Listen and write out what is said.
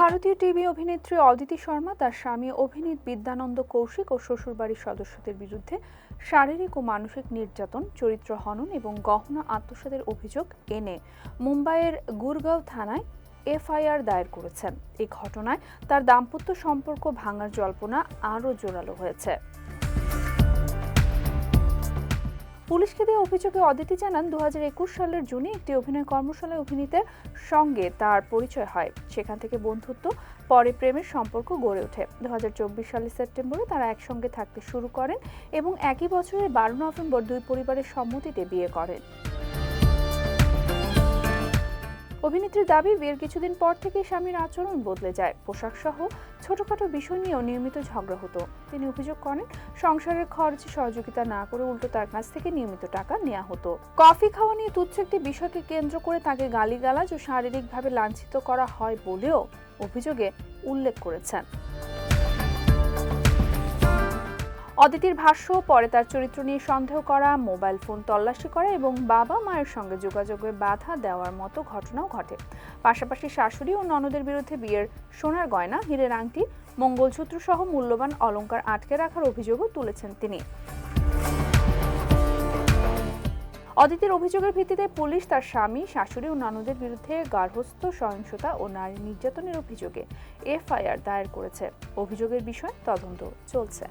ভারতীয় টিভি অভিনেত্রী অদিতি শর্মা তার স্বামী অভিনীত বিদ্যানন্দ কৌশিক ও শ্বশুরবাড়ির সদস্যদের বিরুদ্ধে শারীরিক ও মানসিক নির্যাতন, চরিত্র হনন এবং গহনা আত্মসাতের অভিযোগ এনে মুম্বাইয়ের গুরগাঁও থানায় এফআইআর দায়ের করেছেন। এই ঘটনায় তার দাম্পত্য সম্পর্ক ভাঙার জল্পনা আরও জোরালো হয়েছে। পুলিশকে দেওয়া অভিযোগে অদিতি জানান, 2021 সালের জুনে একটি অভিনয় কর্মশালায় অভিনেতার সঙ্গে তার পরিচয় হয়। সেখান থেকে বন্ধুত্ব, পরে প্রেমের সম্পর্ক গড়ে ওঠে। 2024 সালের সেপ্টেম্বরে তারা একসঙ্গে থাকতে শুরু করেন এবং একই বছরের 12 নভেম্বর দুই পরিবারের সম্মতিতে বিয়ে করেন। অভিনেত্রীর দাবি, বিয়ের কিছুদিন পর থেকে স্বামীর আচরণ বদলে যায়। পোশাক সহ ছোটখাটো বিষয় নিয়েও নিয়মিত ঝগড়া হতো। তিনি অভিযোগ করেন, সংসারের খরচে সহযোগিতা না করে উল্টো তার কাছ থেকে নিয়মিত টাকা নেওয়া হতো। কফি খাওয়া নিয়ে তুচ্ছ একটি বিষয়কে কেন্দ্র করে তাকে গালিগালাজ ও শারীরিকভাবে লাঞ্ছিত করা হয় বলেও অভিযোগে উল্লেখ করেছেন। অদিতির ভাষ্য, পরে তার চরিত্র নিয়ে সন্দেহ করা, মোবাইল ফোন তল্লাশি করা এবং বাবা মায়ের সঙ্গে যোগাযোগে বাধা দেওয়ার মতো ঘটনাও ঘটে। পাশাপাশি শাশুড়ি ও ননদের বিরুদ্ধে বিয়ের সোনার গয়না, হীরের আংটি, মঙ্গলসূত্র সহ মূল্যবান অলংকার আটকে রাখার অভিযোগও তুলেছেন তিনি। অদিতির অভিযোগের ভিত্তিতে পুলিশ তার স্বামী, শাশুড়ি ও ননদের বিরুদ্ধে গার্হস্থ্য সহিংসতা ও নারী নির্যাতনের অভিযোগে এফআইআর দায়ের করেছে। অভিযোগের বিষয়ে তদন্ত চলছে।